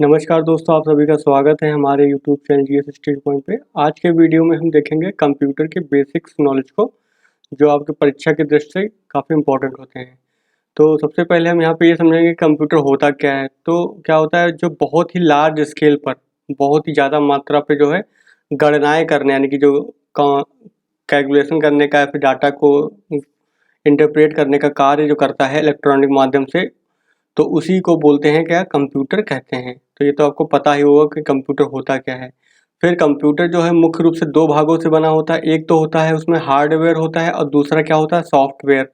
नमस्कार दोस्तों, आप सभी का स्वागत है हमारे YouTube channel GS study point पे। आज के वीडियो में हम देखेंगे कंप्यूटर के बेसिक्स नॉलेज को, जो आपकी परीक्षा की दृष्टि से काफ़ी इंपॉर्टेंट होते हैं। तो सबसे पहले हम यहाँ पे ये समझेंगे कि कंप्यूटर होता क्या है। तो क्या होता है, जो बहुत ही लार्ज स्केल पर, बहुत ही ज़्यादा मात्रा पे जो है गणनाएँ करने, यानी कि जो कैलकुलेशन करने का या फिर डाटा को इंटरप्रेट करने का कार्य जो करता है इलेक्ट्रॉनिक माध्यम से, तो उसी को बोलते हैं क्या, कंप्यूटर कहते हैं। तो ये तो आपको पता ही होगा कि कंप्यूटर होता क्या है। फिर कंप्यूटर जो है मुख्य रूप से दो भागों से बना होता है। एक तो होता है उसमें हार्डवेयर होता है और दूसरा क्या होता है, सॉफ्टवेयर।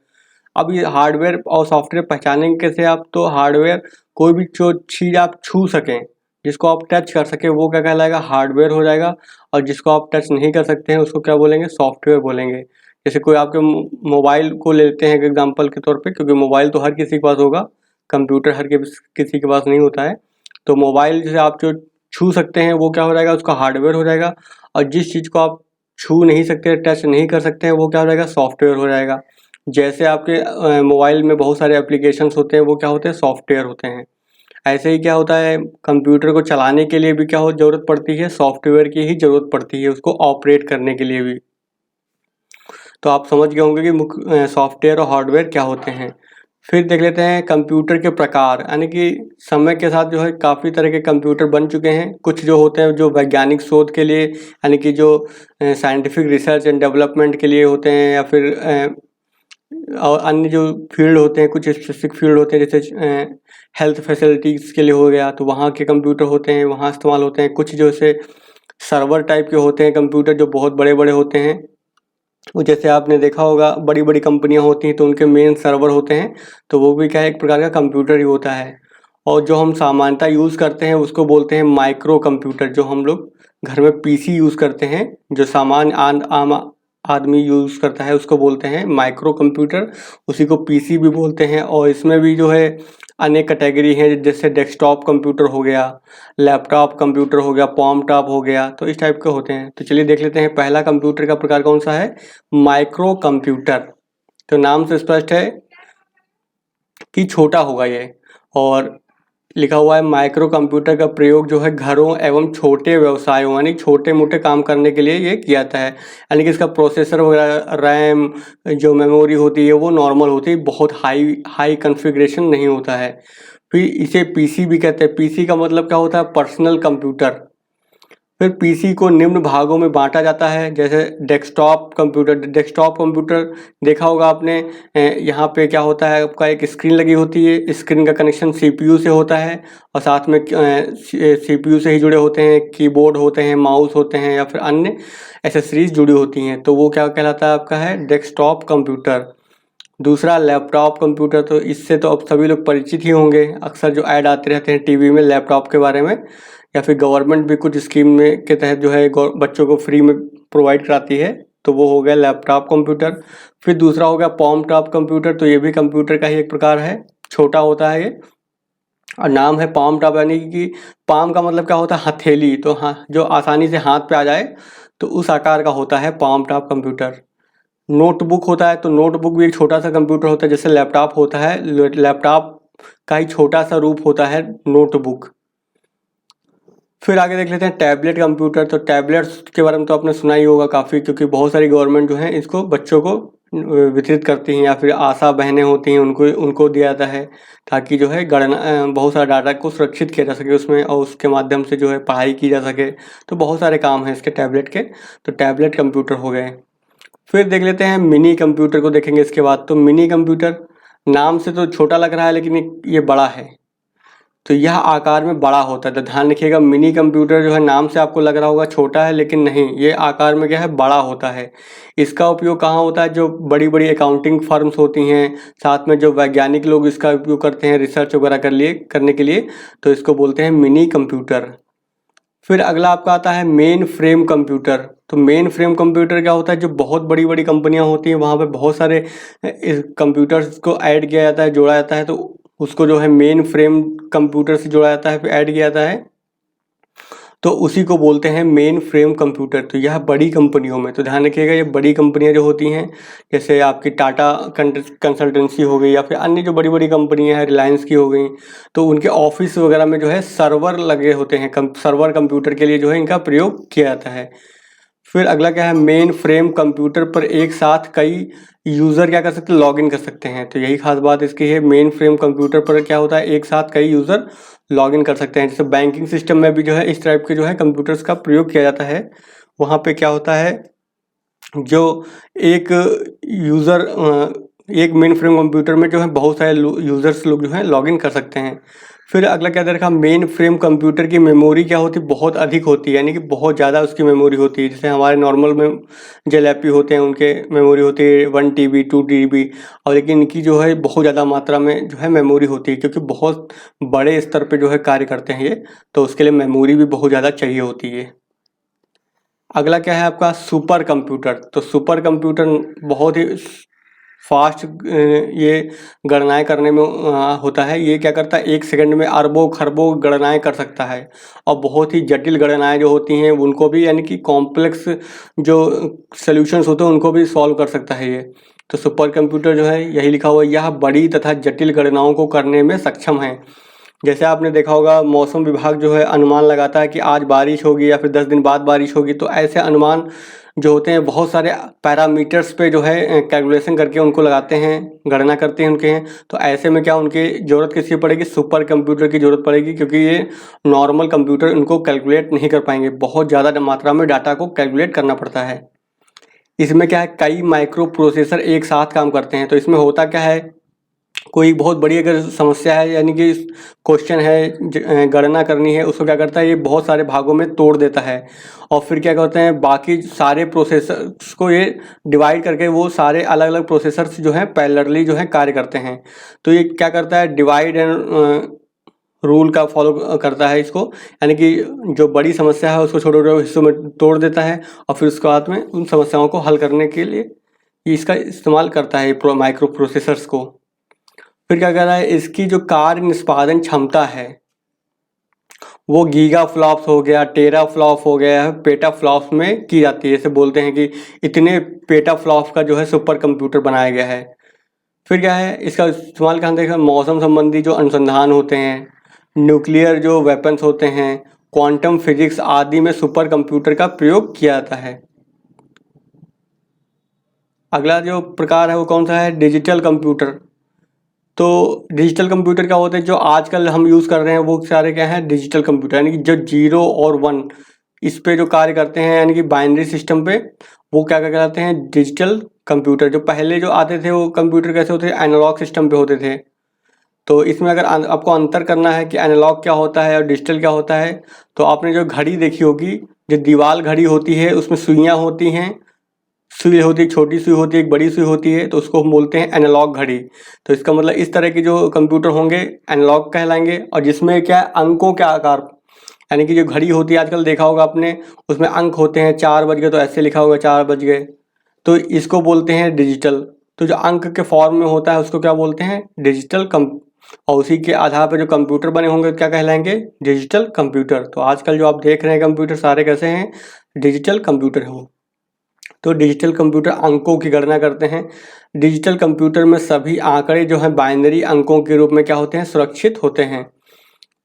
अब ये हार्डवेयर और सॉफ्टवेयर पहचानेंगे कैसे आप? तो हार्डवेयर कोई भी जो चीज़ आप छू सकें, जिसको आप टच कर सकें, वो क्या कहलाएगा, हार्डवेयर हो जाएगा। और जिसको आप टच नहीं कर सकते हैं उसको क्या बोलेंगे, सॉफ्टवेयर बोलेंगे। जैसे कोई आपके मोबाइल को लेते हैं एग्जाम्पल के तौर पे, क्योंकि मोबाइल तो हर किसी के पास होगा, कंप्यूटर हर किसी के पास नहीं होता है। तो मोबाइल जैसे आप जो छू सकते हैं वो क्या हो जाएगा, उसका हार्डवेयर हो जाएगा। और जिस चीज़ को आप छू नहीं सकते, टच नहीं कर सकते हैं, वो क्या हो जाएगा, सॉफ्टवेयर हो जाएगा। जैसे आपके मोबाइल में बहुत सारे एप्लीकेशंस होते हैं, वो क्या होते हैं, सॉफ्टवेयर होते हैं। ऐसे ही क्या होता है, कंप्यूटर को चलाने के लिए भी क्या हो ज़रूरत पड़ती है, सॉफ्टवेयर की ही ज़रूरत पड़ती है, उसको ऑपरेट करने के लिए भी। तो आप समझ गए होंगे कि मुख्य सॉफ्टवेयर और हार्डवेयर क्या होते हैं। फिर देख लेते हैं कंप्यूटर के प्रकार, यानी कि समय के साथ जो है काफ़ी तरह के कंप्यूटर बन चुके हैं। कुछ जो होते हैं जो वैज्ञानिक शोध के लिए, यानी कि जो साइंटिफिक रिसर्च एंड डेवलपमेंट के लिए होते हैं, या फिर और अन्य जो फील्ड होते हैं, कुछ स्पेसिफिक फील्ड होते हैं, जैसे हेल्थ फैसिलिटीज़ के लिए हो गया, तो वहाँ के कंप्यूटर होते हैं, वहाँ इस्तेमाल होते हैं। कुछ जैसे सर्वर टाइप के होते हैं कंप्यूटर, जो बहुत बड़े बड़े होते हैं। वो जैसे आपने देखा होगा, बड़ी बड़ी कंपनियां होती हैं तो उनके मेन सर्वर होते हैं, तो वो भी क्या है, एक प्रकार का कंप्यूटर ही होता है। और जो हम सामान्यतः यूज़ करते हैं उसको बोलते हैं माइक्रो कंप्यूटर। जो हम लोग घर में पीसी यूज़ करते हैं, जो सामान्य आम आदमी यूज़ करता है, उसको बोलते हैं माइक्रो कंप्यूटर। उसी को पीसी भी बोलते हैं। और इसमें भी जो है अनेक कैटेगरी हैं, जैसे डेस्कटॉप कंप्यूटर हो गया, लैपटॉप कंप्यूटर हो गया, पॉम टॉप हो गया, तो इस टाइप के होते हैं। तो चलिए देख लेते हैं पहला कंप्यूटर का प्रकार कौन सा है, माइक्रो कंप्यूटर। तो नाम से स्पष्ट है कि छोटा होगा ये। और लिखा हुआ है माइक्रो कंप्यूटर का प्रयोग जो है घरों एवं छोटे व्यवसायों, यानी छोटे मोटे काम करने के लिए ये किया जाता है। यानी कि इसका प्रोसेसर वगैरह, रैम, जो मेमोरी होती है वो नॉर्मल होती है, बहुत हाई हाई कॉन्फ़िगरेशन नहीं होता है। फिर इसे पीसी भी कहते हैं। पीसी का मतलब क्या होता है, पर्सनल कंप्यूटर। फिर पीसी को निम्न भागों में बांटा जाता है, जैसे डेस्कटॉप कंप्यूटर। डेस्कटॉप कंप्यूटर देखा होगा आपने, यहाँ पे क्या होता है, आपका एक स्क्रीन लगी होती है, स्क्रीन का कनेक्शन सीपीयू से होता है, और साथ में सीपीयू से ही जुड़े होते हैं कीबोर्ड होते हैं, माउस होते हैं, या फिर अन्य एसेसरीज जुड़ी होती हैं, तो वो क्या कहलाता है, आपका है डेस्कटॉप कंप्यूटर। दूसरा लैपटॉप कंप्यूटर, तो इससे तो अब सभी लोग परिचित ही होंगे, अक्सर जो ऐड आते रहते हैं टीवी में लैपटॉप के बारे में, या फिर गवर्नमेंट भी कुछ स्कीम में के तहत जो है बच्चों को फ्री में प्रोवाइड कराती है, तो वो हो गया लैपटॉप कंप्यूटर। फिर दूसरा हो गया पॉम टॉप कंप्यूटर, तो ये भी कंप्यूटर का ही एक प्रकार है, छोटा होता है ये, और नाम है पाम टॉप। यानी कि पाम का मतलब क्या होता है, हथेली, तो हाँ, जो आसानी से हाथ पे आ जाए, तो उस आकार का होता है पाम टॉप कंप्यूटर। नोटबुक होता है, तो नोटबुक भी एक छोटा सा कंप्यूटर होता है, जैसे लैपटॉप होता है, लैपटॉप का ही छोटा सा रूप होता है नोटबुक। फिर आगे देख लेते हैं टैबलेट कंप्यूटर। तो टैबलेट्स के बारे में तो आपने सुना ही होगा काफ़ी, क्योंकि बहुत सारी गवर्नमेंट जो है इसको बच्चों को वितरित करती हैं, या फिर आशा बहनें होती हैं उनको उनको दिया जाता है, ताकि जो है गणना बहुत सारा डाटा को सुरक्षित किया जा सके उसमें, और उसके माध्यम से जो है पढ़ाई की जा सके। तो बहुत सारे काम हैं इसके टैबलेट के, तो टैबलेट कंप्यूटर हो गए। फिर देख लेते हैं मिनी कंप्यूटर को देखेंगे इसके बाद। तो मिनी कंप्यूटर नाम से तो छोटा लग रहा है, लेकिन ये बड़ा है। तो यह आकार में बड़ा होता है, तो ध्यान रखिएगा, मिनी कंप्यूटर जो है नाम से आपको लग रहा होगा छोटा है, लेकिन नहीं, ये आकार में क्या है, बड़ा होता है। इसका उपयोग कहाँ होता है, जो बड़ी बड़ी अकाउंटिंग फर्म्स होती हैं, साथ में जो वैज्ञानिक लोग इसका उपयोग करते हैं रिसर्च वगैरह करने के लिए, तो इसको बोलते हैं मिनी कंप्यूटर। फिर अगला आपका आता है मेन फ्रेम कंप्यूटर। तो मेन फ्रेम कंप्यूटर क्या होता है, जो बहुत बड़ी बड़ी कंपनियां होती हैं वहाँ पे बहुत सारे कंप्यूटर्स को ऐड किया जाता है, जोड़ा जाता है, तो उसको जो है मेन फ्रेम कंप्यूटर से जोड़ा जाता है, फिर ऐड किया जाता है। तो उसी को बोलते हैं मेन फ्रेम कंप्यूटर। तो यह बड़ी कंपनियों में, तो ध्यान रखिएगा, ये बड़ी कंपनियां जो होती हैं, जैसे आपकी टाटा कंसल्टेंसी हो गई या फिर अन्य जो बड़ी बड़ी कंपनियां हैं, रिलायंस की हो गई, तो उनके ऑफिस वगैरह में जो है सर्वर लगे होते हैं। सर्वर कंप्यूटर के लिए जो है इनका प्रयोग किया जाता है। फिर अगला क्या है, मेन फ्रेम कंप्यूटर पर एक साथ कई यूज़र क्या कर सकते हैं, लॉगिन कर सकते हैं। तो यही खास बात इसकी है, मेन फ्रेम कंप्यूटर पर क्या होता है, एक साथ कई यूज़र लॉगिन कर सकते हैं। जैसे बैंकिंग सिस्टम में भी जो है इस टाइप के जो है कंप्यूटर्स का प्रयोग किया जाता है। वहाँ पे क्या होता है, जो एक यूज़र एक मेन फ्रेम कंप्यूटर में जो है बहुत सारे यूज़र्स लोग जो हैं लॉगिन कर सकते हैं। फिर अगला क्या दे रखा, मेन फ्रेम कंप्यूटर की मेमोरी क्या होती है, बहुत अधिक होती है, यानी कि बहुत ज़्यादा उसकी मेमोरी होती है। जैसे हमारे नॉर्मल में जेलेपी होते हैं, उनके मेमोरी होती है 1 TB 2 TB, और लेकिन इनकी जो है बहुत ज़्यादा मात्रा में जो है मेमोरी होती है, क्योंकि बहुत बड़े स्तर पे जो है कार्य करते हैं ये, तो उसके लिए मेमोरी भी बहुत ज़्यादा चाहिए होती है। अगला क्या है आपका, सुपर कंप्यूटर। तो सुपर कंप्यूटर बहुत ही फास्ट ये गणनाएं करने में होता है। ये क्या करता है, 1 सेकंड में अरबों खरबों गणनाएं कर सकता है, और बहुत ही जटिल गणनाएं जो होती हैं उनको भी, यानी कि कॉम्प्लेक्स जो सॉल्यूशंस होते हैं उनको भी सॉल्व कर सकता है ये। तो सुपर कंप्यूटर जो है, यही लिखा हुआ है, यह बड़ी तथा जटिल गणनाओं को करने में सक्षम है। जैसे आपने देखा होगा, मौसम विभाग जो है अनुमान लगाता है कि आज बारिश होगी या फिर 10 दिन बाद बारिश होगी, तो ऐसे अनुमान जो होते हैं बहुत सारे पैरामीटर्स पे जो है कैलकुलेशन करके उनको लगाते हैं, गणना करते हैं उनके हैं। तो ऐसे में क्या उनकी ज़रूरत किसकी पड़ेगी, सुपर कंप्यूटर की ज़रूरत पड़ेगी, क्योंकि ये नॉर्मल कंप्यूटर इनको कैलकुलेट नहीं कर पाएंगे, बहुत ज़्यादा मात्रा में डाटा को कैलकुलेट करना पड़ता है। इसमें क्या है, कई माइक्रो प्रोसेसर एक साथ काम करते हैं। तो इसमें होता क्या है, कोई बहुत बड़ी अगर समस्या है, यानी कि क्वेश्चन है, गणना करनी है, उसको क्या करता है, ये बहुत सारे भागों में तोड़ देता है, और फिर क्या करते हैं, बाकी सारे प्रोसेसर्स को ये डिवाइड करके वो सारे अलग अलग प्रोसेसर्स जो हैं पैरेलली जो है कार्य करते हैं। तो ये क्या करता है, डिवाइड एंड रूल का फॉलो करता है इसको, यानी कि जो बड़ी समस्या है उसको छोटे छोटे हिस्सों में तोड़ देता है, और फिर उसके बाद में उन समस्याओं को हल करने के लिए ये इसका इस्तेमाल करता है माइक्रो प्रोसेसर्स को। फिर क्या कह रहा है, इसकी जो कार्य निष्पादन क्षमता है वो गीगा फ्लॉप्स हो गया, टेरा फ्लॉप हो गया, पेटा फ्लॉप्स में की जाती है। जैसे बोलते हैं कि इतने पेटा फ्लॉप्स का जो है सुपर कंप्यूटर बनाया गया है। फिर क्या है, इसका इस्तेमाल कहाँ देखा, मौसम संबंधी जो अनुसंधान होते हैं, न्यूक्लियर जो वेपन्स होते हैं, क्वांटम फिजिक्स आदि में सुपर कंप्यूटर का प्रयोग किया जाता है। अगला जो प्रकार है वो कौन सा है, डिजिटल कंप्यूटर। तो डिजिटल कंप्यूटर क्या होते हैं, जो आजकल हम यूज़ कर रहे हैं वो सारे क्या हैं, डिजिटल कंप्यूटर, यानी कि जो 0 और 1 इस पे जो कार्य करते हैं, यानी कि बाइनरी सिस्टम पे, वो क्या क्या कहलाते हैं, डिजिटल कंप्यूटर। जो पहले जो आते थे वो कंप्यूटर कैसे होते थे, एनालॉग सिस्टम पे होते थे। तो इसमें अगर आपको अंतर करना है कि एनालॉग क्या होता है और डिजिटल क्या होता है, तो आपने जो घड़ी देखी होगी, जो दीवार घड़ी होती है उसमें सुइयाँ होती हैं, सुई होती है, छोटी सुई होती है, एक बड़ी सुई होती है, तो उसको हम बोलते हैं एनालॉग घड़ी। तो इसका मतलब इस तरह के जो कंप्यूटर होंगे एनालॉग कहलाएंगे, और जिसमें क्या है, अंकों के आकार, यानी कि जो घड़ी होती है आजकल देखा होगा आपने, उसमें अंक होते हैं, 4 बज गए तो ऐसे लिखा होगा 4 बज गए, तो इसको बोलते हैं डिजिटल। तो जो अंक के फॉर्म में होता है उसको क्या बोलते हैं, डिजिटल और उसी के आधार पर जो कंप्यूटर बने होंगे क्या कहलाएंगे, डिजिटल कंप्यूटर। तो आजकल जो आप देख रहे हैं कंप्यूटर सारे कैसे हैं, डिजिटल कंप्यूटर हो। तो डिजिटल कंप्यूटर अंकों की गणना करते हैं। डिजिटल कंप्यूटर में सभी आंकड़े जो हैं बाइनरी अंकों के रूप में क्या होते हैं, सुरक्षित होते हैं।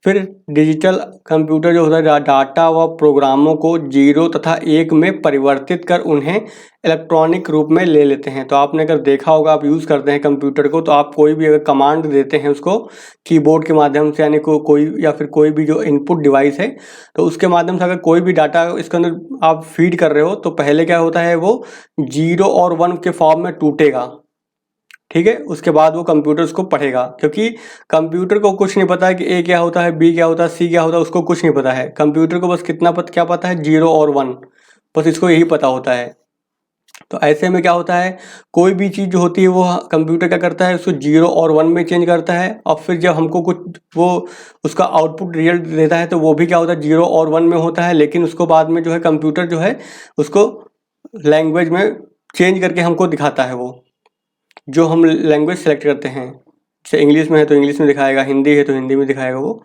फिर डिजिटल कंप्यूटर जो होता है डाटा व प्रोग्रामों को 0 तथा 1 में परिवर्तित कर उन्हें इलेक्ट्रॉनिक रूप में ले लेते हैं। तो आपने अगर देखा होगा, आप यूज़ करते हैं कंप्यूटर को, तो आप कोई भी अगर कमांड देते हैं उसको कीबोर्ड के माध्यम से, यानी कोई या फिर कोई भी जो इनपुट डिवाइस है, तो उसके माध्यम से अगर कोई भी डाटा इसके अंदर आप फीड कर रहे हो, तो पहले क्या होता है, वो 0 और 1 के फॉर्म में टूटेगा, ठीक है। उसके बाद वो कंप्यूटर उसको पढ़ेगा, क्योंकि कंप्यूटर को कुछ नहीं पता है कि ए क्या होता है, बी क्या होता है, सी क्या होता है, उसको कुछ नहीं पता है। कंप्यूटर को बस क्या पता है, 0 और 1, बस इसको यही पता होता है। तो ऐसे में क्या होता है, कोई भी चीज़ जो होती है वो कंप्यूटर क्या करता है, उसको 0 और 1 में चेंज करता है, और फिर जब हमको कुछ वो उसका आउटपुट रिजल्ट देता है, तो वो भी क्या होता है, 0 और 1 में होता है। लेकिन उसको बाद में जो है कंप्यूटर जो है उसको लैंग्वेज में चेंज करके हमको दिखाता है, वो जो हम लैंग्वेज सेलेक्ट करते हैं। जैसे इंग्लिश में है तो इंग्लिश में दिखाएगा, हिंदी है तो हिंदी में दिखाएगा वो।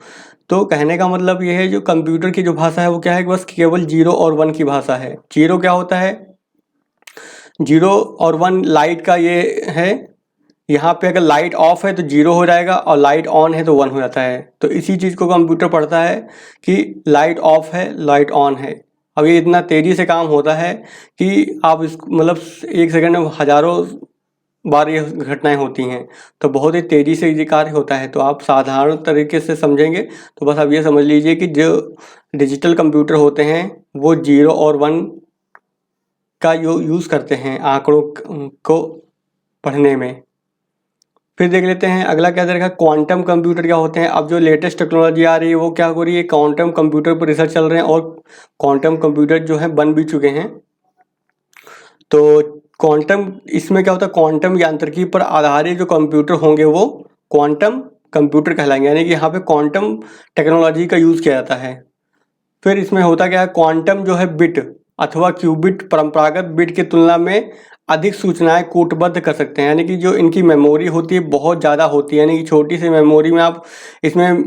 तो कहने का मतलब ये है, जो कंप्यूटर की जो भाषा है वो क्या है कि बस केवल 0 और 1 की भाषा है। 0 क्या होता है, 0 और 1 लाइट का ये है। यहाँ पे अगर लाइट ऑफ है तो 0 हो जाएगा और लाइट ऑन है तो 1 हो जाता है। तो इसी चीज़ को कंप्यूटर पढ़ता है कि लाइट ऑफ है, लाइट ऑन है। अब ये इतना तेज़ी से काम होता है कि आप इस मतलब 1 सेकंड में हज़ारों बार ये घटनाएं होती हैं। तो बहुत ही तेज़ी से ये कार्य होता है। तो आप साधारण तरीके से समझेंगे तो बस आप ये समझ लीजिए कि जो डिजिटल कंप्यूटर होते हैं वो 0 और 1 का यूज़ करते हैं आंकड़ों को पढ़ने में। फिर देख लेते हैं अगला क्या दे रखा है, क्वांटम कंप्यूटर क्या होते हैं। अब जो लेटेस्ट टेक्नोलॉजी आ रही है वो क्या हो रही है, क्वांटम कंप्यूटर पर रिसर्च चल रहे हैं और क्वांटम कंप्यूटर जो है बन भी चुके हैं। तो क्वांटम इसमें क्या होता है, क्वांटम यांत्रिकी पर आधारित जो कंप्यूटर होंगे वो क्वांटम कंप्यूटर कहलाएंगे, यानी कि यहाँ पे क्वांटम टेक्नोलॉजी का यूज़ किया जाता है। फिर इसमें होता क्या है, क्वांटम जो है बिट अथवा क्यूबिट परंपरागत बिट की तुलना में अधिक सूचनाएं कूटबद्ध कर सकते हैं, यानी कि जो इनकी मेमोरी होती है बहुत ज़्यादा होती है। यानी कि छोटी सी मेमोरी में आप इसमें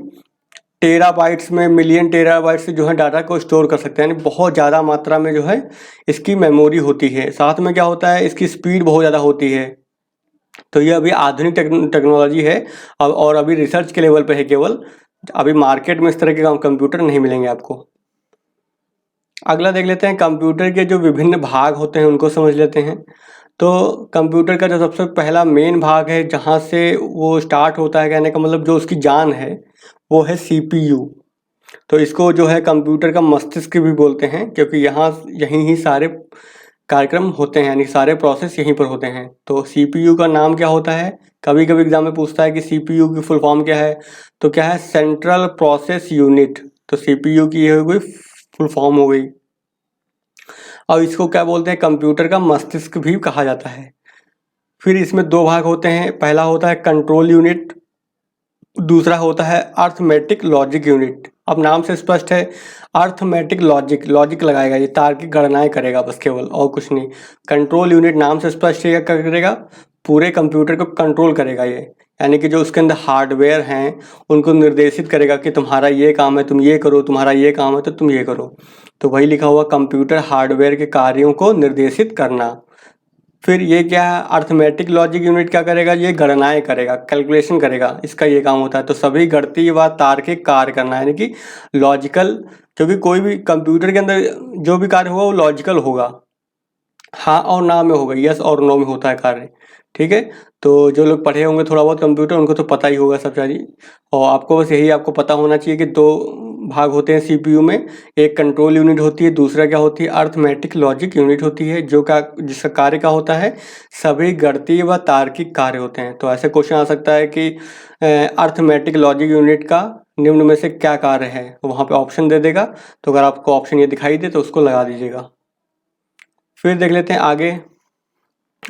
टेराबाइट्स में मिलियन टेराबाइट्स जो है डाटा को स्टोर कर सकते हैं, यानी बहुत ज़्यादा मात्रा में जो है इसकी मेमोरी होती है। साथ में क्या होता है, इसकी स्पीड बहुत ज़्यादा होती है। तो ये अभी आधुनिक टेक्नोलॉजी है और अभी रिसर्च के लेवल पे है केवल। अभी मार्केट में इस तरह के कंप्यूटर नहीं मिलेंगे आपको। अगला देख लेते हैं, कंप्यूटर के जो विभिन्न भाग होते हैं उनको समझ लेते हैं। तो कंप्यूटर का जो सबसे पहला मेन भाग है जहाँ से वो स्टार्ट होता है, कहने का मतलब जो उसकी जान है वो है सीपीयू। तो इसको जो है कंप्यूटर का मस्तिष्क भी बोलते हैं, क्योंकि यहीं ही सारे कार्यक्रम होते हैं, यानी सारे प्रोसेस यहीं पर होते हैं। तो सीपीयू का नाम क्या होता है, कभी कभी एग्जाम में पूछता है कि सीपीयू की फुल फॉर्म क्या है। तो क्या है, सेंट्रल प्रोसेस यूनिट। तो सीपीयू की ये हो गई फुल फॉर्म हो गई। और इसको क्या बोलते हैं, कंप्यूटर का मस्तिष्क भी कहा जाता है। फिर इसमें दो भाग होते हैं, पहला होता है कंट्रोल यूनिट, दूसरा होता है अर्थमेटिक लॉजिक यूनिट। अब नाम से स्पष्ट है, अर्थमेटिक लॉजिक, लॉजिक लगाएगा, ये तार्किक गणनाएं करेगा बस केवल, और कुछ नहीं। कंट्रोल यूनिट नाम से स्पष्ट है, क्या करेगा, पूरे कंप्यूटर को कंट्रोल करेगा ये, यानी कि जो उसके अंदर हार्डवेयर हैं उनको निर्देशित करेगा कि तुम्हारा ये काम है तुम ये करो, तुम्हारा ये काम है तो तुम ये करो। तो वही लिखा हुआ, कंप्यूटर हार्डवेयर के कार्यों को निर्देशित करना। फिर ये क्या है, अर्थमेटिक लॉजिक यूनिट क्या करेगा, ये गणनाएं करेगा, कैलकुलेशन करेगा, इसका ये काम होता है। तो सभी गणितीय व तार्किक कार्य करना, यानी कि लॉजिकल, क्योंकि कोई भी कंप्यूटर के अंदर जो भी कार्य होगा वो लॉजिकल होगा, हाँ और ना में होगा, यस और नो में होता है कार्य। ठीक है, तो जो लोग पढ़े होंगे थोड़ा बहुत कंप्यूटर उनको तो पता ही होगा सब सारी। और आपको बस यही आपको पता होना चाहिए कि दो भाग होते हैं सीपीयू में, एक कंट्रोल यूनिट होती है, दूसरा क्या होती है, अर्थमेटिक लॉजिक यूनिट होती है, जिसका कार्य क्या होता है, सभी गणितीय व तार्किक कार्य होते हैं। तो ऐसे क्वेश्चन आ सकता है कि अर्थमेटिक लॉजिक यूनिट का निम्न में से क्या कार्य है, वहाँ पे ऑप्शन दे देगा। तो अगर आपको ऑप्शन ये दिखाई दे तो उसको लगा दीजिएगा। फिर देख लेते हैं आगे,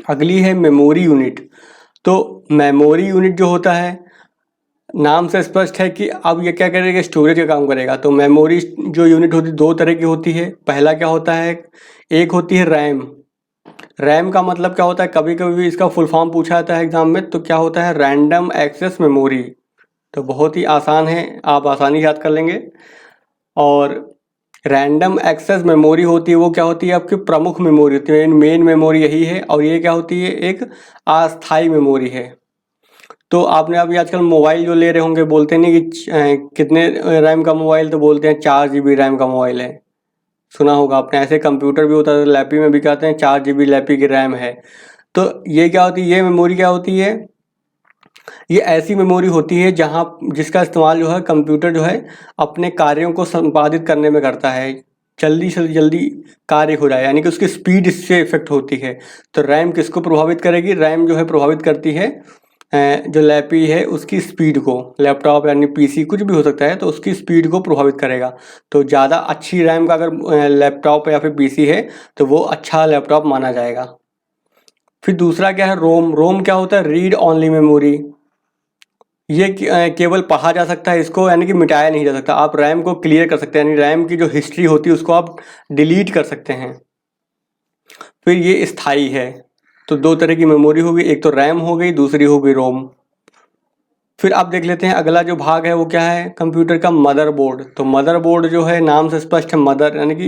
अगली है मेमोरी यूनिट। तो मेमोरी यूनिट जो होता है, नाम से स्पष्ट है कि अब ये क्या करेगा, स्टोरेज का काम करेगा। तो मेमोरी जो यूनिट होती है दो तरह की होती है। पहला क्या होता है, एक होती है रैम। रैम का मतलब क्या होता है, कभी कभी इसका फुल फॉर्म पूछा जाता है एग्जाम में, तो क्या होता है, रैंडम एक्सेस मेमोरी। तो बहुत ही आसान है, आप आसानी याद कर लेंगे। और रैंडम एक्सेस मेमोरी होती है वो क्या होती है, आपकी प्रमुख मेमोरी होती है, मेन मेमोरी यही है। और ये क्या होती है, एक अस्थाई मेमोरी है। तो आपने अभी आजकल मोबाइल जो ले रहे होंगे बोलते नहीं कि कितने रैम का मोबाइल, तो बोलते हैं 4 GB रैम का मोबाइल है, सुना होगा आपने। ऐसे कंप्यूटर भी होता है, लैपी में भी कहते हैं 4 GB लैपी की रैम है। तो ये क्या होती है, ये मेमोरी क्या होती है, ये ऐसी मेमोरी होती है जहाँ जिसका इस्तेमाल जो है कंप्यूटर जो है अपने कार्यों को संपादित करने में करता है, जल्दी से जल्दी कार्य हो जाए, यानी कि उसकी स्पीड इससे इफेक्ट होती है। तो रैम किसको प्रभावित करेगी, रैम जो है प्रभावित करती है जो लैपी है उसकी स्पीड को, लैपटॉप यानी पीसी कुछ भी हो सकता है, तो उसकी स्पीड को प्रभावित करेगा। तो ज़्यादा अच्छी रैम का अगर लैपटॉप या फिर पीसी है तो वो अच्छा लैपटॉप माना जाएगा। फिर दूसरा क्या है, रोम। रोम क्या होता है, रीड ऑनली मेमोरी। ये केवल पढ़ा जा सकता है इसको, यानी कि मिटाया नहीं जा सकता। आप रैम को क्लियर कर सकते हैं, यानी रैम की जो हिस्ट्री होती है उसको आप डिलीट कर सकते हैं। फिर ये स्थाई है। तो दो तरह की मेमोरी होगी, एक तो रैम हो गई, दूसरी हो गई रोम। फिर आप देख लेते हैं अगला जो भाग है वो क्या है, कंप्यूटर का मदरबोर्ड। तो मदरबोर्ड जो है नाम से स्पष्ट है, मदर यानी कि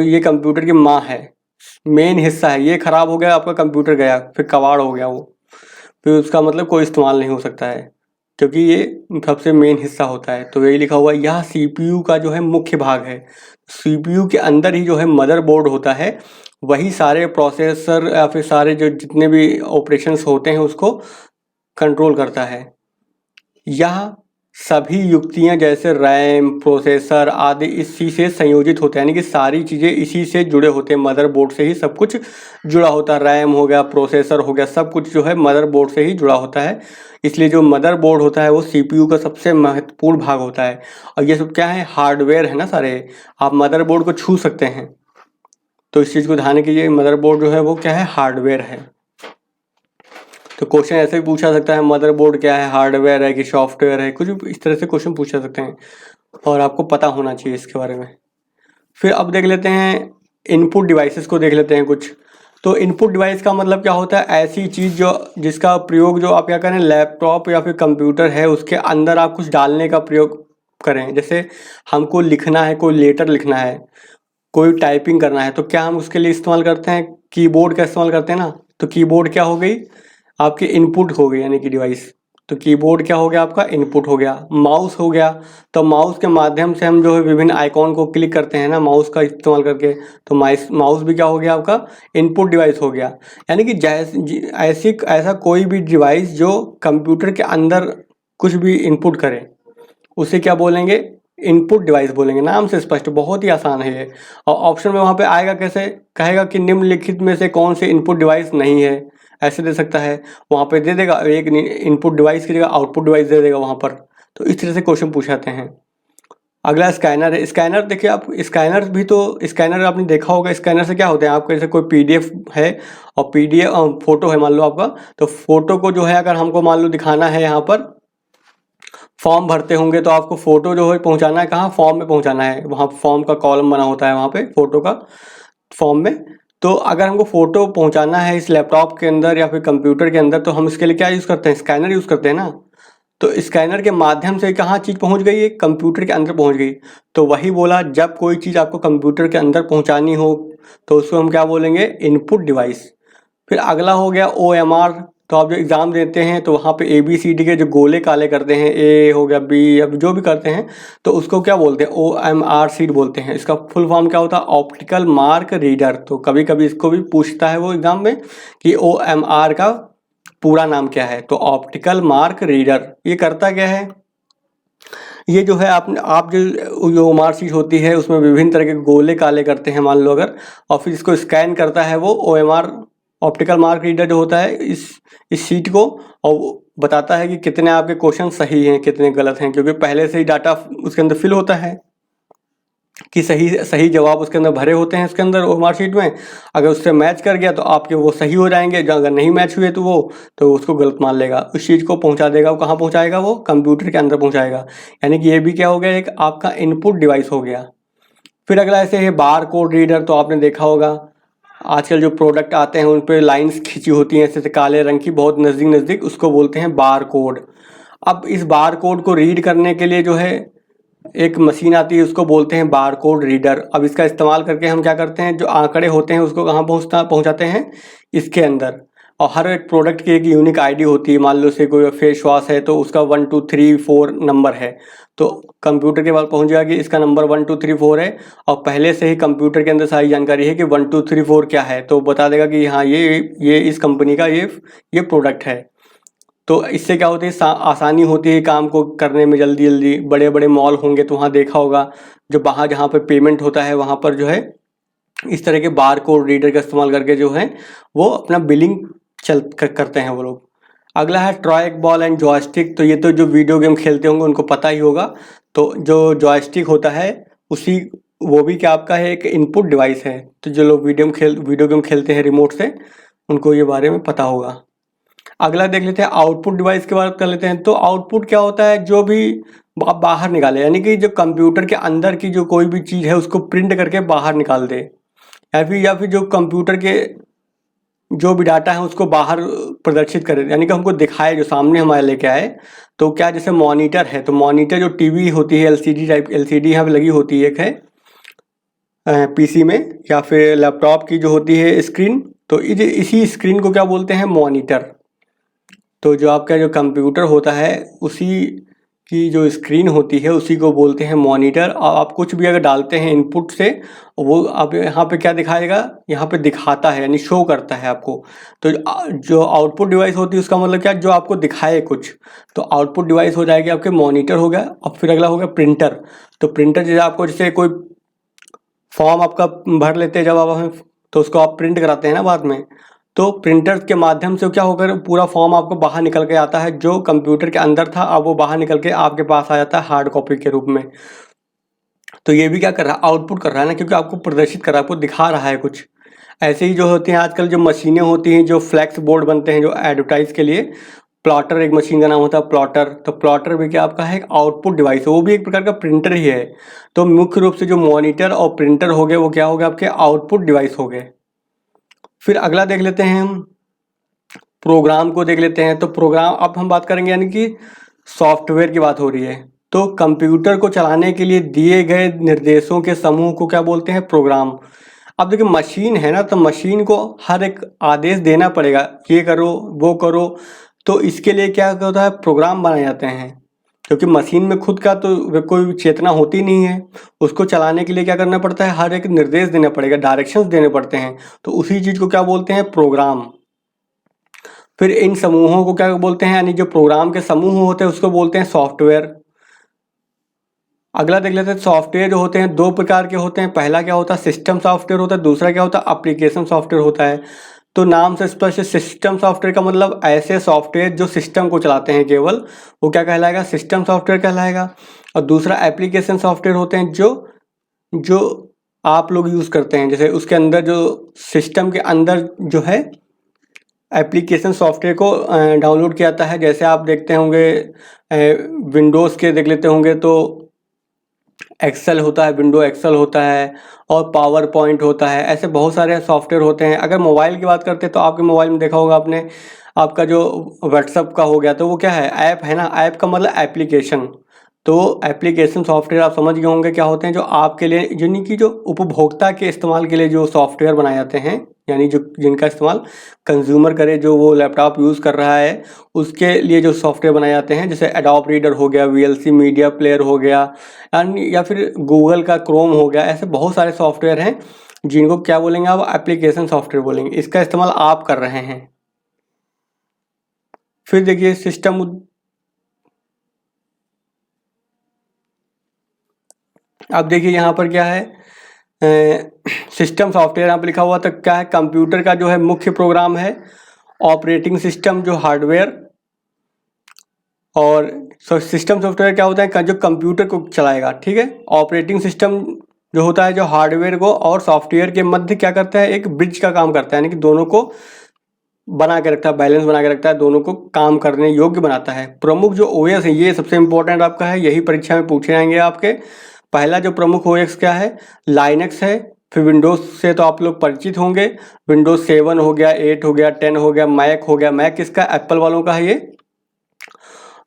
ये कंप्यूटर की माँ है, मेन हिस्सा है। ये खराब हो गया आपका कंप्यूटर गया, फिर कबाड़ हो गया वो, फिर उसका मतलब कोई इस्तेमाल नहीं हो सकता है, क्योंकि ये सबसे मेन हिस्सा होता है। तो यही लिखा हुआ है, यह सीपीयू का जो है मुख्य भाग है। सीपीयू के अंदर ही जो है मदरबोर्ड होता है, वही सारे प्रोसेसर या फिर सारे जो जितने भी ऑपरेशंस होते हैं उसको कंट्रोल करता है। यह सभी युक्तियां जैसे रैम, प्रोसेसर आदि इसी से संयोजित होते हैं, यानी कि सारी चीज़ें इसी से जुड़े होते हैं, मदरबोर्ड से ही सब कुछ जुड़ा होता है। रैम हो गया, प्रोसेसर हो गया, सब कुछ जो है मदरबोर्ड से ही जुड़ा होता है। इसलिए जो मदरबोर्ड होता है वो सीपीयू का सबसे महत्वपूर्ण भाग होता है। और ये सब क्या है, हार्डवेयर है ना सारे, आप मदरबोर्ड को छू सकते हैं। तो इस चीज़ को ध्यान कीजिए, मदरबोर्ड जो है वो क्या है, हार्डवेयर है। तो क्वेश्चन ऐसे भी पूछा सकता है, मदरबोर्ड क्या है, हार्डवेयर है कि सॉफ्टवेयर है, कुछ भी इस तरह से क्वेश्चन पूछा सकते हैं, और आपको पता होना चाहिए इसके बारे में। फिर अब देख लेते हैं इनपुट डिवाइसेस को, देख लेते हैं कुछ। तो इनपुट डिवाइस का मतलब क्या होता है, ऐसी चीज़ जो जिसका प्रयोग जो आप क्या करें, लैपटॉप या फिर कंप्यूटर है उसके अंदर आप कुछ डालने का प्रयोग करें। जैसे हमको लिखना है, कोई लेटर लिखना है, कोई टाइपिंग करना है, तो क्या हम उसके लिए इस्तेमाल करते हैं, कीबोर्ड का इस्तेमाल करते हैं ना। तो कीबोर्ड क्या हो गई, आपकी इनपुट हो गई यानी कि डिवाइस। तो कीबोर्ड क्या हो गया, आपका इनपुट हो गया। माउस हो गया, तो माउस के माध्यम से हम जो है विभिन्न आइकॉन को क्लिक करते हैं ना माउस का इस्तेमाल करके, तो माउस भी क्या हो गया, आपका इनपुट डिवाइस हो गया। यानी कि ऐसा कोई भी डिवाइस जो कंप्यूटर के अंदर कुछ भी इनपुट करे उसे क्या बोलेंगे, इनपुट डिवाइस बोलेंगे। नाम से स्पष्ट, बहुत ही आसान है ये। और ऑप्शन में वहाँ पे आएगा कैसे, कहेगा कि निम्नलिखित में से कौन से इनपुट डिवाइस नहीं है, ऐसे दे सकता है। वहाँ पे दे देगा एक इनपुट डिवाइस की जगह आउटपुट डिवाइस दे देगा वहाँ पर। तो इस तरह से क्वेश्चन पूछाते हैं। अगला स्कैनर है। स्कैनर देखिए आप, स्कैनर भी तो, स्कैनर आपने देखा होगा, स्कैनर से क्या होता है, आपका जैसे कोई पीडीएफ है और पीडीएफ फोटो है मान लो आपका, तो फोटो को जो है अगर हमको मान लो दिखाना है, यहाँ पर फॉर्म भरते होंगे तो आपको फोटो जो है पहुंचाना है कहाँ, फॉर्म में पहुंचाना है। वहाँ फॉर्म का कॉलम बना होता है वहाँ पे फोटो का, फॉर्म में। तो अगर हमको फोटो पहुंचाना है इस लैपटॉप के अंदर या फिर कंप्यूटर के अंदर, तो हम इसके लिए क्या यूज़ करते हैं, स्कैनर यूज़ करते हैं ना। तो स्कैनर के माध्यम से कहाँ चीज़ पहुंच गई, एक कंप्यूटर के अंदर पहुंच गई। तो वही बोला, जब कोई चीज़ आपको कंप्यूटर के अंदर पहुंचानी हो तो उसको हम क्या बोलेंगे, इनपुट डिवाइस। फिर अगला हो गया OMR। तो आप जो एग्ज़ाम देते हैं तो वहाँ पे ABCD के जो गोले काले करते हैं, ए हो गया, बी, अब जो भी करते हैं तो उसको क्या बोलते हैं, OMR शीट बोलते हैं। इसका फुल फॉर्म क्या होता है, ऑप्टिकल मार्क रीडर। तो कभी कभी इसको भी पूछता है वो एग्ज़ाम में कि OMR का पूरा नाम क्या है। तो ऑप्टिकल मार्क रीडर ये करता क्या है, ये जो है आप जो OMR शीट होती है उसमें विभिन्न तरह के गोले काले करते हैं मान लो अगर, और फिर इसको स्कैन करता है वो OMR, ऑप्टिकल मार्क रीडर जो होता है इस शीट को, और वो बताता है कि कितने आपके क्वेश्चन सही हैं कितने गलत हैं, क्योंकि पहले से ही डाटा उसके अंदर फिल होता है कि सही सही जवाब उसके अंदर भरे होते हैं उसके अंदर OMR शीट में। अगर उससे मैच कर गया तो आपके वो सही हो जाएंगे, जो अगर नहीं मैच हुए तो उसको गलत मान लेगा, उस चीज़ को पहुंचा देगा। वो कहाँ पहुंचाएगा, वो कंप्यूटर के अंदर पहुंचाएगा। यानी कि ये भी क्या हो गया, एक आपका इनपुट डिवाइस हो गया। फिर अगला ऐसे है बार कोड रीडर। तो आपने देखा होगा आजकल जो प्रोडक्ट आते हैं उन पर लाइन्स खींची होती हैं ऐसे काले रंग की, बहुत नज़दीक नज़दीक, उसको बोलते हैं बार कोड। अब इस बार कोड को रीड करने के लिए जो है एक मशीन आती है, उसको बोलते हैं बार कोड रीडर। अब इसका इस्तेमाल करके हम क्या करते हैं, जो आंकड़े होते हैं उसको कहाँ पहुँचाते हैं, इसके अंदर। और हर एक प्रोडक्ट की एक यूनिक आईडी होती है। मान लो से कोई फेस वॉश है तो उसका 1 2 3 4 नंबर है, तो कंप्यूटर के पास पहुंच जाएगा कि इसका नंबर 1 2 3 4 है, और पहले से ही कंप्यूटर के अंदर सारी जानकारी है कि 1 2 3 4 क्या है, तो बता देगा कि हाँ ये इस कंपनी का ये प्रोडक्ट है। तो इससे क्या होती है, आसानी होती है काम को करने में, जल्दी जल्दी। बड़े बड़े मॉल होंगे तो वहाँ देखा होगा, जो बाहर जहाँ पर पेमेंट होता है वहाँ पर जो है इस तरह के बार कोड रीडर का इस्तेमाल करके जो है वो अपना बिलिंग करते हैं वो लोग। अगला है ट्रैक बॉल एंड जॉयस्टिक। तो ये तो जो वीडियो गेम खेलते होंगे उनको पता ही होगा। तो जो जॉयस्टिक होता है उसी, वो भी क्या आपका है, एक इनपुट डिवाइस है। तो जो लोग वीडियो गेम खेलते हैं रिमोट से, उनको ये बारे में पता होगा। अगला देख लेते हैं आउटपुट डिवाइस की बात कर लेते हैं। तो आउटपुट क्या होता है, जो भी आप बाहर निकाले, यानी कि जो कंप्यूटर के अंदर की जो कोई भी चीज़ है उसको प्रिंट करके बाहर निकाल दे, या फिर जो कंप्यूटर के जो भी डाटा है उसको बाहर प्रदर्शित करे, यानी कि हमको दिखाए, जो सामने हमारे लेके आए। तो क्या, जैसे मॉनिटर है, तो मॉनिटर जो टीवी होती है, एलसीडी टाइप एलसीडी यहाँ पे लगी होती है, एक है पीसी में या फिर लैपटॉप की जो होती है स्क्रीन, तो इसी स्क्रीन को क्या बोलते हैं, मॉनिटर। तो जो आपका जो कंप्यूटर होता है उसी की जो स्क्रीन होती है उसी को बोलते हैं मॉनिटर। और आप कुछ भी अगर डालते हैं इनपुट से, वो आप यहाँ पे क्या दिखाएगा, यहाँ पे दिखाता है, यानी शो करता है आपको। तो जो आउटपुट डिवाइस होती है उसका मतलब क्या, जो आपको दिखाए कुछ, तो आउटपुट डिवाइस हो जाएगी आपके मॉनिटर हो गया। और फिर अगला हो गया प्रिंटर। तो प्रिंटर जैसे आपको, जैसे कोई फॉर्म आपका भर लेते हैं जब आप हमें, तो उसको आप प्रिंट कराते हैं ना बाद में, तो प्रिंटर के माध्यम से क्या होकर पूरा फॉर्म आपको बाहर निकल के आता है, जो कंप्यूटर के अंदर था अब वो बाहर निकल के आपके पास आ जाता है हार्ड कॉपी के रूप में। तो ये भी क्या कर रहा है, आउटपुट कर रहा है ना, क्योंकि आपको प्रदर्शित कर रहा है, आपको दिखा रहा है कुछ। ऐसे ही जो होती हैं आजकल जो मशीनें होती हैं, जो फ्लैक्स बोर्ड बनते हैं जो एडवर्टाइज के लिए, प्लॉटर एक मशीन का नाम होता है प्लॉटर। तो प्लॉटर भी क्या आपका है, एक आउटपुट डिवाइस है, वो भी एक प्रकार का प्रिंटर ही है। तो मुख्य रूप से जो मॉनिटर और प्रिंटर हो गए वो क्या हो गए, आपके आउटपुट डिवाइस हो गए। फिर अगला देख लेते हैं हम, प्रोग्राम को देख लेते हैं। तो प्रोग्राम, अब हम बात करेंगे यानी कि सॉफ्टवेयर की बात हो रही है। तो कंप्यूटर को चलाने के लिए दिए गए निर्देशों के समूह को क्या बोलते हैं, प्रोग्राम। अब देखिए मशीन है ना, तो मशीन को हर एक आदेश देना पड़ेगा, ये करो वो करो। तो इसके लिए क्या होता है, प्रोग्राम बनाए जाते हैं। क्योंकि मशीन में खुद का तो कोई चेतना होती नहीं है, उसको चलाने के लिए क्या करना पड़ता है, हर एक निर्देश देना पड़ेगा, डायरेक्शंस देने पड़ते हैं। तो उसी चीज़ को क्या बोलते हैं, प्रोग्राम। फिर इन समूहों को क्या बोलते हैं, यानी जो प्रोग्राम के समूह होते हैं उसको बोलते हैं सॉफ्टवेयर। अगला देख लेते हैं, सॉफ्टवेयर जो होते हैं दो प्रकार के होते हैं। पहला क्या होता है, सिस्टम सॉफ्टवेयर होता है, दूसरा क्या होता है, एप्लीकेशन सॉफ्टवेयर होता है। तो नाम से स्पष्ट, सिस्टम सॉफ्टवेयर का मतलब ऐसे सॉफ्टवेयर जो सिस्टम को चलाते हैं केवल, वो क्या कहलाएगा, सिस्टम सॉफ्टवेयर कहलाएगा। और दूसरा एप्लीकेशन सॉफ्टवेयर होते हैं जो जो आप लोग यूज़ करते हैं, जैसे उसके अंदर जो सिस्टम के अंदर जो है एप्लीकेशन सॉफ्टवेयर को डाउनलोड किया जाता है। जैसे आप देखते होंगे विंडोज़ के देख लेते होंगे तो एक्सेल होता है, विंडो एक्सेल होता है, और पावर पॉइंट होता है। ऐसे बहुत सारे सॉफ्टवेयर होते हैं। अगर मोबाइल की बात करते हैं तो आपके मोबाइल में देखा होगा आपने, आपका जो व्हाट्सअप का हो गया, तो वो क्या है, ऐप है ना। ऐप का मतलब एप्लीकेशन। तो एप्लीकेशन सॉफ्टवेयर आप समझ गए होंगे क्या होते हैं, जो आपके लिए, यानी कि जो उपभोक्ता के इस्तेमाल के लिए जो सॉफ्टवेयर बनाए जाते हैं, यानी जो जिनका इस्तेमाल कंज्यूमर करे, जो वो लैपटॉप यूज़ कर रहा है उसके लिए जो सॉफ्टवेयर बनाए जाते हैं। जैसे एडोब रीडर हो गया, वीएलसी मीडिया प्लेयर हो गया, या फिर गूगल का क्रोम हो गया। ऐसे बहुत सारे सॉफ्टवेयर हैं जिनको क्या बोलेंगे आप, एप्लीकेशन सॉफ्टवेयर बोलेंगे। इसका इस्तेमाल आप कर रहे हैं। फिर देखिए सिस्टम, अब देखिए यहाँ पर क्या है, सिस्टम सॉफ्टवेयर यहाँ पर लिखा हुआ, तो क्या है, कंप्यूटर का जो है मुख्य प्रोग्राम है ऑपरेटिंग सिस्टम, जो हार्डवेयर। और सिस्टम सॉफ्टवेयर क्या होता है, जो कंप्यूटर को चलाएगा, ठीक है। ऑपरेटिंग सिस्टम जो होता है, जो हार्डवेयर को और सॉफ्टवेयर के मध्य क्या करता है, एक ब्रिज का काम करता है, यानी कि दोनों को बना के रखता है, बैलेंस बना के रखता है, दोनों को काम करने योग्य बनाता है। प्रमुख जो ओएस है, ये सबसे इंपॉर्टेंट आपका है, यही परीक्षा में पूछे जाएंगे आपके। पहला जो प्रमुख ओएस क्या है, लाइनक्स है। फिर विंडोज़ से तो आप लोग परिचित होंगे, विंडोज़ 7 हो गया, 8 हो गया, 10 हो गया, मैक हो गया। मैक किसका, एप्पल वालों का है ये,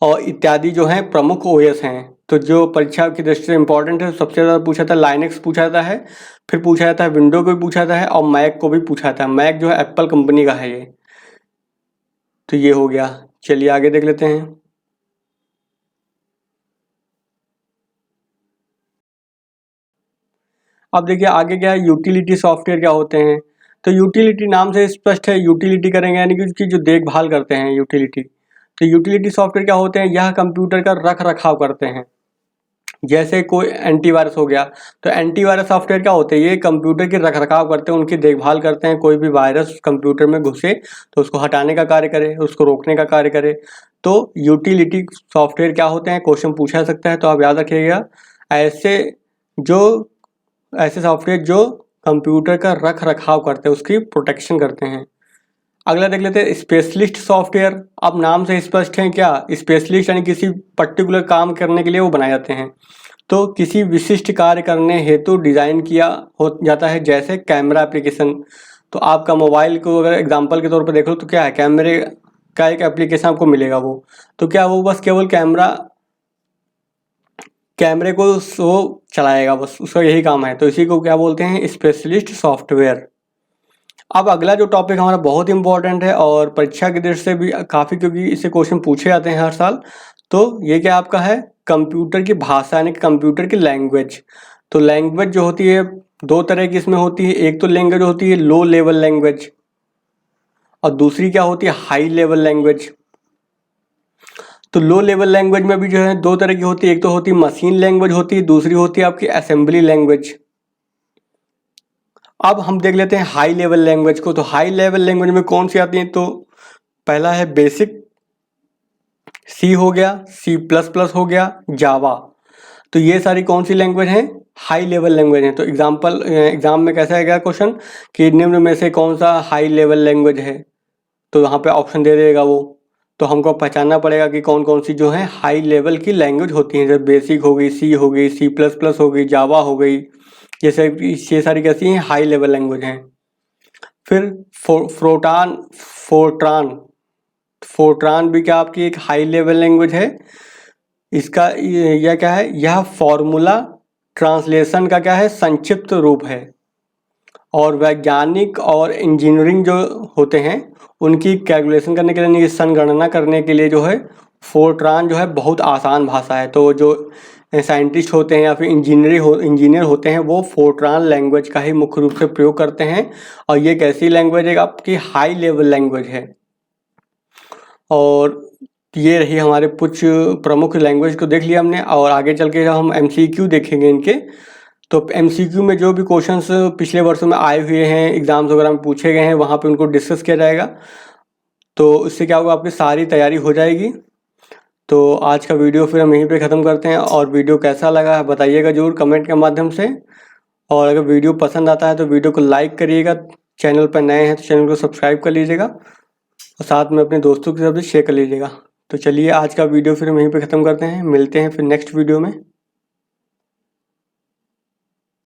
और इत्यादि जो हैं प्रमुख ओएस हैं। तो जो परीक्षा की दृष्टि से इंपॉर्टेंट है, सबसे ज़्यादा पूछा था लाइनक्स पूछा जाता है, फिर पूछा जाता है विंडो को भी पूछा जाता है, और मैक को भी पूछा जाता है। मैक जो है एप्पल कंपनी का है ये। तो ये हो गया, चलिए आगे देख लेते हैं। अब देखिए आगे क्या है, यूटिलिटी सॉफ्टवेयर क्या होते हैं। तो यूटिलिटी नाम से स्पष्ट है, यूटिलिटी करेंगे यानी कि उसकी जो देखभाल करते हैं, यूटिलिटी। तो यूटिलिटी सॉफ्टवेयर क्या होते हैं, यह कंप्यूटर का रख रखाव करते हैं। जैसे कोई एंटीवायरस हो गया, तो एंटीवायरस सॉफ्टवेयर क्या होते हैं, ये कंप्यूटर की रख रखाव करते हैं, उनकी देखभाल करते हैं। कोई भी वायरस कंप्यूटर में घुसे तो उसको हटाने का कार्य करे, उसको रोकने का कार्य करे। तो यूटिलिटी सॉफ्टवेयर क्या होते हैं, क्वेश्चन पूछा जा सकता है, तो आप याद रखिएगा। ऐसे जो ऐसे सॉफ्टवेयर जो कंप्यूटर का रख रखाव करते हैं, उसकी प्रोटेक्शन करते हैं। अगला देख लेते हैं स्पेशलिस्ट सॉफ्टवेयर। अब नाम से स्पष्ट है क्या, स्पेशलिस्ट यानी किसी पर्टिकुलर काम करने के लिए वो बनाए जाते हैं। तो किसी विशिष्ट कार्य करने हेतु डिज़ाइन किया हो जाता है, जैसे कैमरा एप्लीकेशन। तो आपका मोबाइल को अगर एग्जांपल के तौर पर देख लो तो क्या है, कैमरे का एक एप्लीकेशन आपको मिलेगा वो, तो क्या वो बस केवल कैमरे को वो चलाएगा, बस उसका यही काम है। तो इसी को क्या बोलते हैं, स्पेशलिस्ट सॉफ्टवेयर। अब अगला जो टॉपिक हमारा बहुत इंपॉर्टेंट है और परीक्षा की दृष्टि से भी काफ़ी, क्योंकि इससे क्वेश्चन पूछे जाते हैं हर साल। तो ये क्या आपका है, कंप्यूटर की भाषा यानी कंप्यूटर की लैंग्वेज। तो लैंग्वेज जो होती है दो तरह की इसमें होती है, एक तो लैंग्वेज होती है लो लेवल लैंग्वेज और दूसरी क्या होती है, हाई लेवल लैंग्वेज। तो लो लेवल लैंग्वेज में भी जो है दो तरह की होती है, एक तो होती है मशीन लैंग्वेज होती है, दूसरी होती है आपकी असेंबली लैंग्वेज। अब हम देख लेते हैं हाई लेवल लैंग्वेज को। तो हाई लेवल लैंग्वेज में कौन सी आती है, तो पहला है बेसिक, सी हो गया, C++ हो गया, जावा। तो ये सारी कौन सी लैंग्वेज हैं, हाई लेवल लैंग्वेज हैं। तो एग्जाम में कैसा आएगा क्वेश्चन कि निम्न में से कौन सा हाई लेवल लैंग्वेज है, तो यहाँ पे ऑप्शन दे देगा वो। तो हमको पहचानना पड़ेगा कि कौन कौन सी जो है हाई लेवल की लैंग्वेज होती हैं, जैसे बेसिक हो गई, सी हो गई, C++ हो गई, जावा हो गई, ये सारी कैसी हैं, हाई लेवल लैंग्वेज हैं। फिर फोर्ट्रान फोर्ट्रान भी क्या आपकी एक हाई लेवल लैंग्वेज है। इसका यह क्या है, यह फॉर्मूला ट्रांसलेशन का क्या है, संक्षिप्त रूप है। और वैज्ञानिक और इंजीनियरिंग जो होते हैं उनकी कैलकुलेशन करने के लिए, संगणना करने के लिए जो है फोर्ट्रान जो है बहुत आसान भाषा है। तो जो साइंटिस्ट होते हैं या फिर इंजीनियर होते हैं वो फोर्ट्रान लैंग्वेज का ही मुख्य रूप से प्रयोग करते हैं। और ये कैसी लैंग्वेज है, आपकी हाई लेवल लैंग्वेज है। और ये रही हमारे कुछ प्रमुख लैंग्वेज को देख लिया हमने। और आगे चल के हम MCQ देखेंगे इनके। तो MCQ में जो भी क्वेश्चंस पिछले वर्षों में आए हुए हैं, एग्जाम्स वगैरह में पूछे गए हैं, वहाँ पे उनको डिस्कस किया जाएगा। तो इससे क्या होगा, आपकी सारी तैयारी हो जाएगी। तो आज का वीडियो फिर हम यहीं पे ख़त्म करते हैं। और वीडियो कैसा लगा है बताइएगा ज़रूर कमेंट के माध्यम से। और अगर वीडियो पसंद आता है तो वीडियो को लाइक करिएगा, चैनल पर नए हैं तो चैनल को सब्सक्राइब कर लीजिएगा और साथ में अपने दोस्तों के साथ भी शेयर कर लीजिएगा। तो चलिए आज का वीडियो फिर हम यहीं पे ख़त्म करते हैं, मिलते हैं फिर नेक्स्ट वीडियो में।